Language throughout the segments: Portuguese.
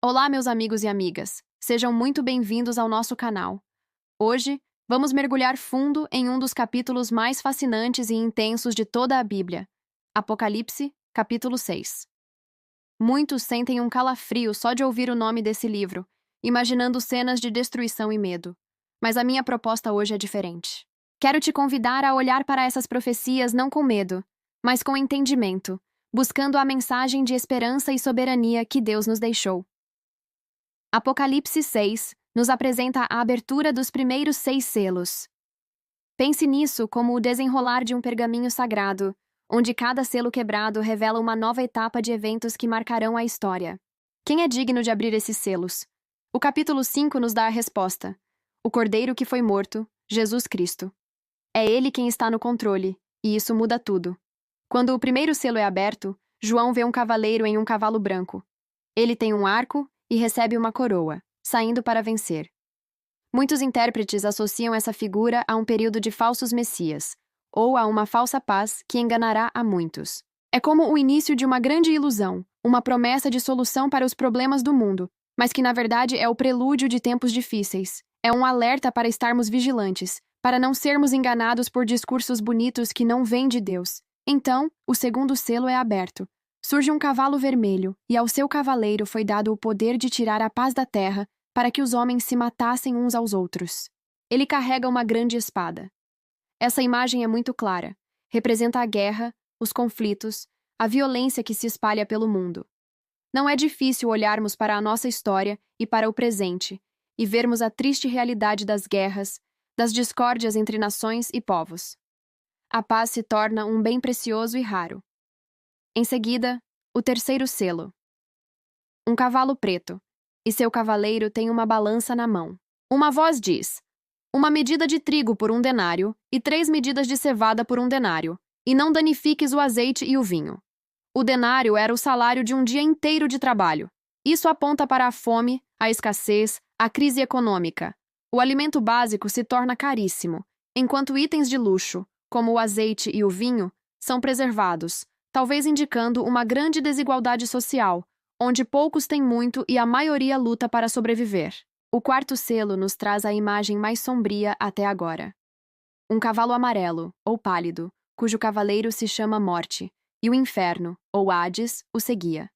Olá, meus amigos e amigas. Sejam muito bem-vindos ao nosso canal. Hoje, vamos mergulhar fundo em um dos capítulos mais fascinantes e intensos de toda a Bíblia, Apocalipse, capítulo 6. Muitos sentem um calafrio só de ouvir o nome desse livro, imaginando cenas de destruição e medo. Mas a minha proposta hoje é diferente. Quero te convidar a olhar para essas profecias não com medo, mas com entendimento, buscando a mensagem de esperança e soberania que Deus nos deixou. Apocalipse 6 nos apresenta a abertura dos primeiros 6 selos. Pense nisso como o desenrolar de um pergaminho sagrado, onde cada selo quebrado revela uma nova etapa de eventos que marcarão a história. Quem é digno de abrir esses selos? O capítulo 5 nos dá a resposta. O Cordeiro que foi morto, Jesus Cristo. É ele quem está no controle, e isso muda tudo. Quando o primeiro selo é aberto, João vê um cavaleiro em um cavalo branco. Ele tem um arco e recebe uma coroa, saindo para vencer. Muitos intérpretes associam essa figura a um período de falsos messias, ou a uma falsa paz que enganará a muitos. É como o início de uma grande ilusão, uma promessa de solução para os problemas do mundo, mas que na verdade é o prelúdio de tempos difíceis. É um alerta para estarmos vigilantes, para não sermos enganados por discursos bonitos que não vêm de Deus. Então, o segundo selo é aberto. Surge um cavalo vermelho, e ao seu cavaleiro foi dado o poder de tirar a paz da terra para que os homens se matassem uns aos outros. Ele carrega uma grande espada. Essa imagem é muito clara. Representa a guerra, os conflitos, a violência que se espalha pelo mundo. Não é difícil olharmos para a nossa história e para o presente e vermos a triste realidade das guerras, das discórdias entre nações e povos. A paz se torna um bem precioso e raro. Em seguida, o terceiro selo. Um cavalo preto, e seu cavaleiro tem uma balança na mão. Uma voz diz: uma medida de trigo por 1 denário, e 3 medidas de cevada por 1 denário, e não danifiques o azeite e o vinho. O denário era o salário de um dia inteiro de trabalho. Isso aponta para a fome, a escassez, a crise econômica. O alimento básico se torna caríssimo, enquanto itens de luxo, como o azeite e o vinho, são preservados, talvez indicando uma grande desigualdade social, onde poucos têm muito e a maioria luta para sobreviver. O quarto selo nos traz a imagem mais sombria até agora. Um cavalo amarelo, ou pálido, cujo cavaleiro se chama Morte, e o inferno, ou Hades, o seguia.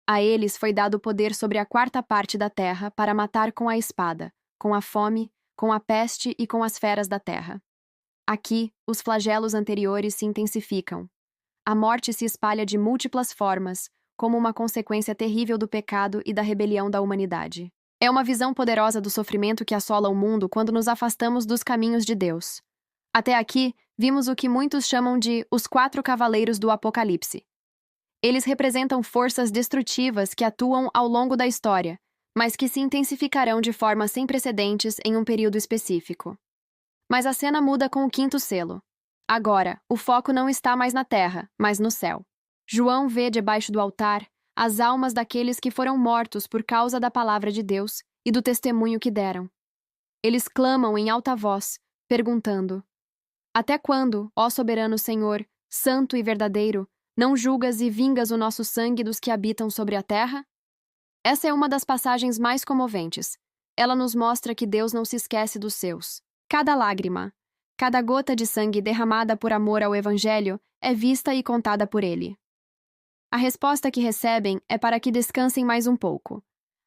A eles foi dado poder sobre a quarta parte da terra para matar com a espada, com a fome, com a peste e com as feras da terra. Aqui, os flagelos anteriores se intensificam. A morte se espalha de múltiplas formas, como uma consequência terrível do pecado e da rebelião da humanidade. É uma visão poderosa do sofrimento que assola o mundo quando nos afastamos dos caminhos de Deus. Até aqui, vimos o que muitos chamam de os 4 cavaleiros do Apocalipse. Eles representam forças destrutivas que atuam ao longo da história, mas que se intensificarão de forma sem precedentes em um período específico. Mas a cena muda com o quinto selo. Agora, o foco não está mais na terra, mas no céu. João vê debaixo do altar as almas daqueles que foram mortos por causa da palavra de Deus e do testemunho que deram. Eles clamam em alta voz, perguntando: até quando, ó soberano Senhor, santo e verdadeiro, não julgas e vingas o nosso sangue dos que habitam sobre a terra? Essa é uma das passagens mais comoventes. Ela nos mostra que Deus não se esquece dos seus. Cada lágrima, cada gota de sangue derramada por amor ao Evangelho é vista e contada por ele. A resposta que recebem é para que descansem mais um pouco,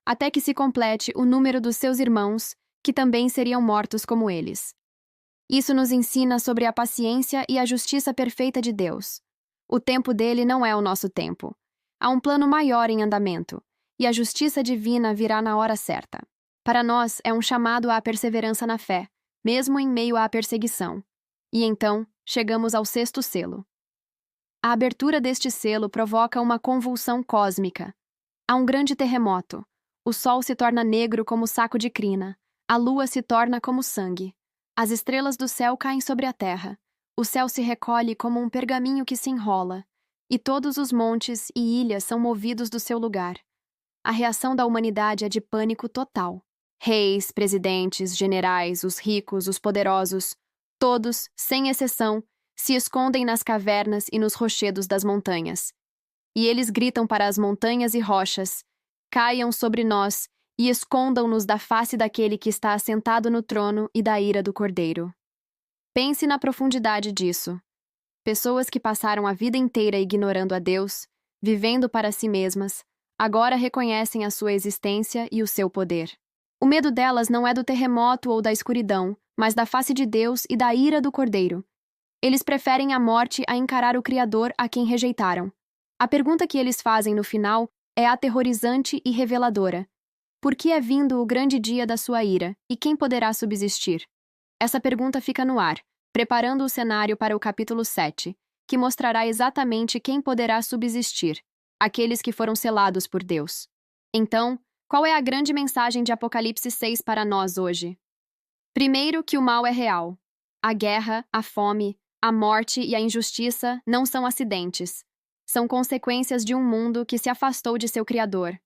até que se complete o número dos seus irmãos, que também seriam mortos como eles. Isso nos ensina sobre a paciência e a justiça perfeita de Deus. O tempo dele não é o nosso tempo. Há um plano maior em andamento, e a justiça divina virá na hora certa. Para nós, é um chamado à perseverança na fé, mesmo em meio à perseguição. E então, chegamos ao sexto selo. A abertura deste selo provoca uma convulsão cósmica. Há um grande terremoto. O sol se torna negro como saco de crina. A lua se torna como sangue. As estrelas do céu caem sobre a terra. O céu se recolhe como um pergaminho que se enrola. E todos os montes e ilhas são movidos do seu lugar. A reação da humanidade é de pânico total. Reis, presidentes, generais, os ricos, os poderosos, todos, sem exceção, se escondem nas cavernas e nos rochedos das montanhas. E eles gritam para as montanhas e rochas: caiam sobre nós e escondam-nos da face daquele que está assentado no trono e da ira do Cordeiro. Pense na profundidade disso. Pessoas que passaram a vida inteira ignorando a Deus, vivendo para si mesmas, agora reconhecem a sua existência e o seu poder. O medo delas não é do terremoto ou da escuridão, mas da face de Deus e da ira do Cordeiro. Eles preferem a morte a encarar o Criador a quem rejeitaram. A pergunta que eles fazem no final é aterrorizante e reveladora. Por que é vindo o grande dia da sua ira, e quem poderá subsistir? Essa pergunta fica no ar, preparando o cenário para o capítulo 7, que mostrará exatamente quem poderá subsistir, aqueles que foram selados por Deus. Então, qual é a grande mensagem de Apocalipse 6 para nós hoje? Primeiro, que o mal é real. A guerra, a fome, a morte e a injustiça não são acidentes. São consequências de um mundo que se afastou de seu Criador.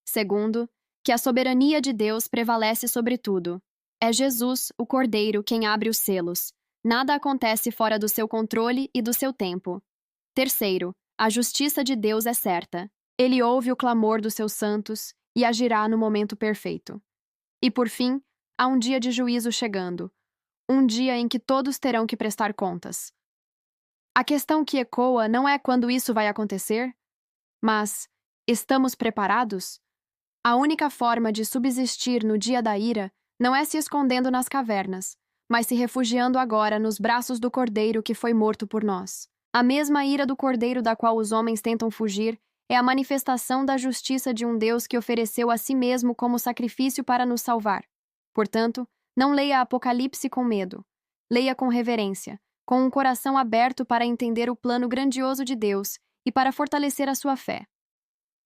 Segundo, que a soberania de Deus prevalece sobre tudo. É Jesus, o Cordeiro, quem abre os selos. Nada acontece fora do seu controle e do seu tempo. Terceiro, a justiça de Deus é certa. Ele ouve o clamor dos seus santos e agirá no momento perfeito. E por fim, há um dia de juízo chegando. Um dia em que todos terão que prestar contas. A questão que ecoa não é quando isso vai acontecer, mas estamos preparados? A única forma de subsistir no dia da ira não é se escondendo nas cavernas, mas se refugiando agora nos braços do Cordeiro que foi morto por nós. A mesma ira do Cordeiro da qual os homens tentam fugir é a manifestação da justiça de um Deus que ofereceu a si mesmo como sacrifício para nos salvar. Portanto, não leia Apocalipse com medo. Leia com reverência, com um coração aberto para entender o plano grandioso de Deus e para fortalecer a sua fé.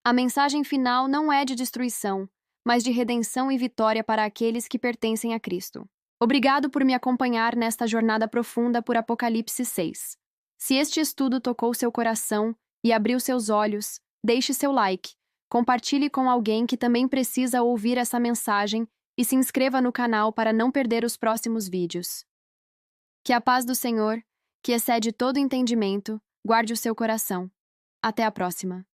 A mensagem final não é de destruição, mas de redenção e vitória para aqueles que pertencem a Cristo. Obrigado por me acompanhar nesta jornada profunda por Apocalipse 6. Se este estudo tocou seu coração e abriu seus olhos, deixe seu like, compartilhe com alguém que também precisa ouvir essa mensagem e se inscreva no canal para não perder os próximos vídeos. Que a paz do Senhor, que excede todo entendimento, guarde o seu coração. Até a próxima.